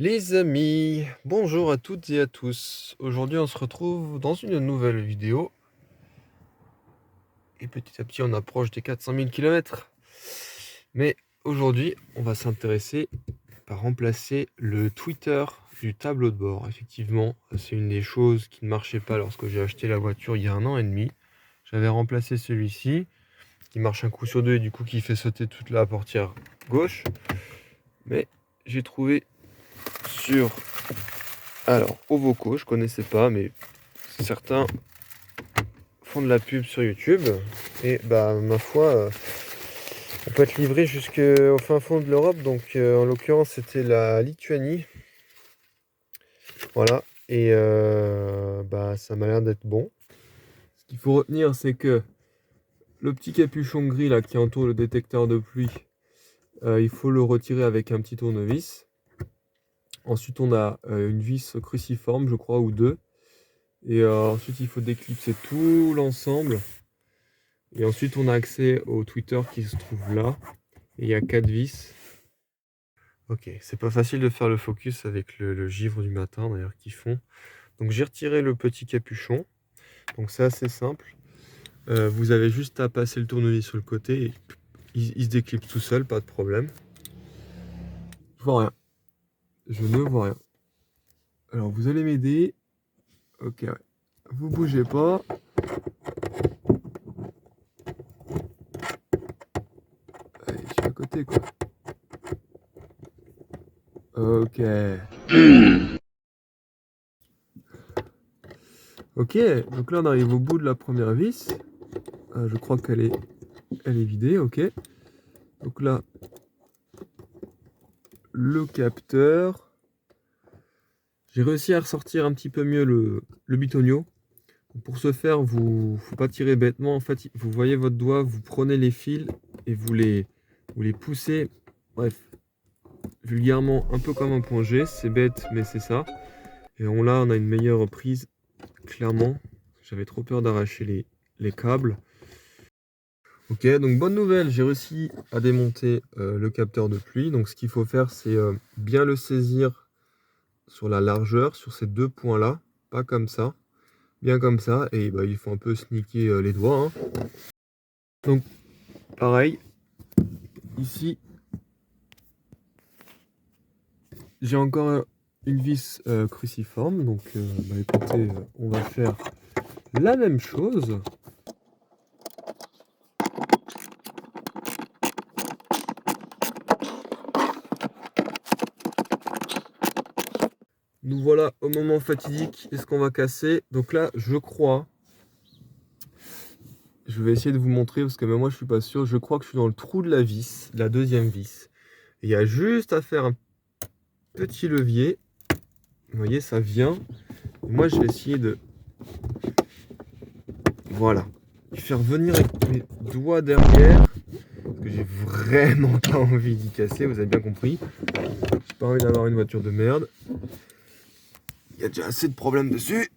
Les amis, bonjour à toutes et à tous. Aujourd'hui, on se retrouve dans une nouvelle vidéo. Et petit à petit, on approche des 400 000 km. Mais aujourd'hui, on va s'intéresser par remplacer le tweeter du tableau de bord. Effectivement, c'est une des choses qui ne marchait pas lorsque j'ai acheté la voiture il y a 1 an et demi. J'avais remplacé celui-ci, qui marche un coup sur deux et du coup qui fait sauter toute la portière gauche. Mais j'ai trouvé sur Ovoco, je connaissais pas, mais certains font de la pub sur YouTube. Et bah, ma foi, on peut être livré jusqu'au fin fond de l'Europe. Donc, en l'occurrence, c'était la Lituanie. Voilà. Et bah, ça m'a l'air d'être bon. Ce qu'il faut retenir, c'est que le petit capuchon gris là qui entoure le détecteur de pluie, il faut le retirer avec un petit tournevis. Ensuite, on a une vis cruciforme, je crois, ou deux. Et ensuite, il faut déclipser tout l'ensemble. Et ensuite, on a accès au tweeter qui se trouve là. Et il y a 4 vis. Ok, c'est pas facile de faire le focus avec le givre du matin d'ailleurs qu'ils font. Donc j'ai retiré le petit capuchon. Donc c'est assez simple. Vous avez juste à passer le tournevis sur le côté et il se déclipse tout seul, pas de problème. Je vois rien. Je ne vois rien. Alors vous allez m'aider. Ok, ouais. Vous bougez pas. Allez, je suis à côté quoi. Ok. Ok, donc là on arrive au bout de la première vis. Je crois elle est vidée, ok. Donc là, le capteur. J'ai réussi à ressortir un petit peu mieux le bitonio. Pour ce faire, faut pas tirer bêtement. En fait, vous voyez votre doigt, vous prenez les fils et vous les poussez. Bref, vulgairement, un peu comme un point G. C'est bête, mais c'est ça. Et là, on a une meilleure prise, clairement. J'avais trop peur d'arracher les câbles. Ok, donc bonne nouvelle, j'ai réussi à démonter le capteur de pluie. Donc ce qu'il faut faire, c'est bien le saisir sur la largeur, sur ces deux points-là, pas comme ça, bien comme ça, et bah, il faut un peu sneaker les doigts, hein. Donc pareil, ici, j'ai encore une vis cruciforme, donc bah, écoutez, on va faire la même chose. Nous voilà au moment fatidique, est-ce qu'on va casser? Donc là, je crois, je vais essayer de vous montrer, parce que même moi je suis pas sûr, je crois que je suis dans le trou de la vis, la deuxième vis. Et il y a juste à faire un petit levier, vous voyez, ça vient. Et moi je vais essayer de, voilà, faire venir avec mes doigts derrière, parce que j'ai vraiment pas envie d'y casser, vous avez bien compris. J'ai pas envie d'avoir une voiture de merde. Il y a déjà assez de problèmes dessus.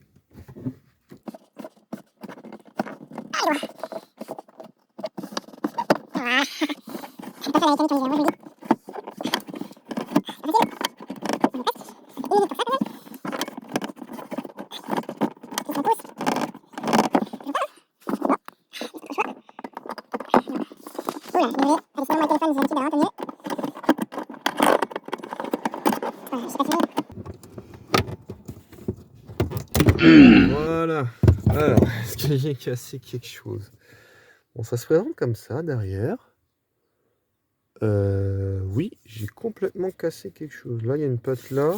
Voilà. Alors, est-ce que j'ai cassé quelque chose? Bon, ça se présente comme ça derrière. Oui, j'ai complètement cassé quelque chose. Là, il y a une patte là,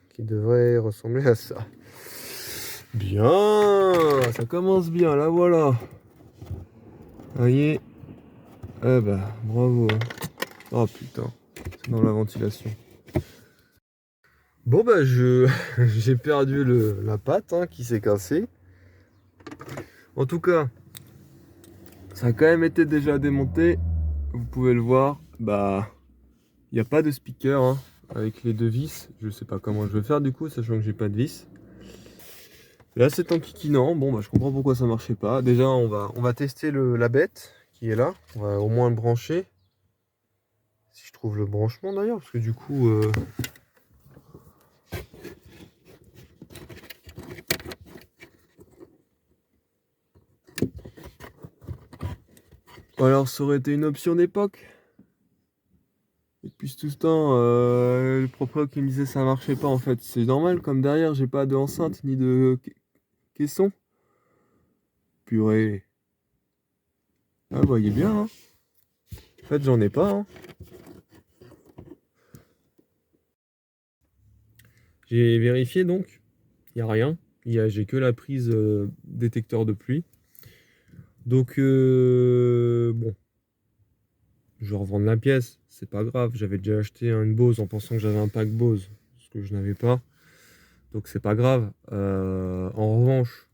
qui devrait ressembler à ça. Bien, ça commence bien, là voilà. Vous voyez? Eh bah, bravo. Oh putain, c'est dans la ventilation. Bon bah, j'ai perdu la patte qui s'est cassée. En tout cas, ça a quand même été déjà démonté. Vous pouvez le voir, bah, il n'y a pas de speaker avec les deux vis. Je sais pas comment je vais faire du coup, sachant que j'ai pas de vis. Là, c'est enquiquinant. Bon, bah, je comprends pourquoi ça marchait pas. Déjà, on va tester la bête qui est là. On va au moins le brancher. Si je trouve le branchement d'ailleurs, parce que du coup, Alors ça aurait été une option d'époque. Et depuis tout ce temps, le proprio qui me disait ça marchait pas en fait. C'est normal, comme derrière j'ai pas de enceinte ni de caisson. Purée. Ah, vous voyez bien, hein. En fait, j'en ai pas, hein. J'ai vérifié donc, il y a rien. J'ai que la prise détecteur de pluie. Donc, bon, je vais revendre la pièce, c'est pas grave. J'avais déjà acheté une Bose en pensant que j'avais un pack Bose, ce que je n'avais pas. Donc, c'est pas grave. En revanche,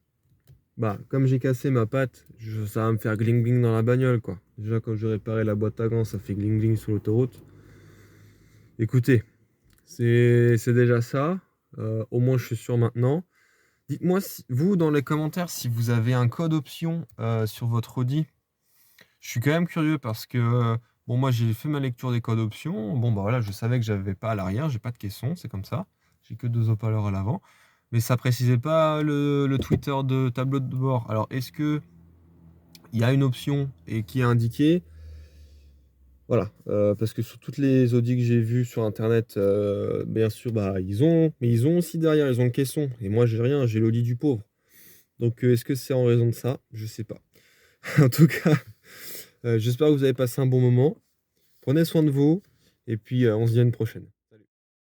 bah, comme j'ai cassé ma patte, ça va me faire gling gling dans la bagnole, quoi. Déjà, quand je réparais la boîte à gants, ça fait gling gling sur l'autoroute. Écoutez, c'est déjà ça. Au moins, je suis sûr maintenant. Dites-moi, vous, dans les commentaires, si vous avez un code option sur votre Audi. Je suis quand même curieux parce que, bon, moi, j'ai fait ma lecture des codes options. Bon, bah voilà, je savais que j'avais pas à l'arrière, j'ai pas de caisson, c'est comme ça. J'ai que deux haut-parleurs à l'avant. Mais ça précisait pas le tweeter de tableau de bord. Alors, est-ce que il y a une option et qui est indiquée? Voilà, parce que sur toutes les Audi que j'ai vues sur internet, bien sûr, bah, mais ils ont aussi derrière, ils ont le caisson. Et moi, j'ai rien, j'ai l'Audi du pauvre. Donc, est-ce que c'est en raison de ça? Je sais pas. En tout cas, j'espère que vous avez passé un bon moment. Prenez soin de vous et puis on se dit à une prochaine.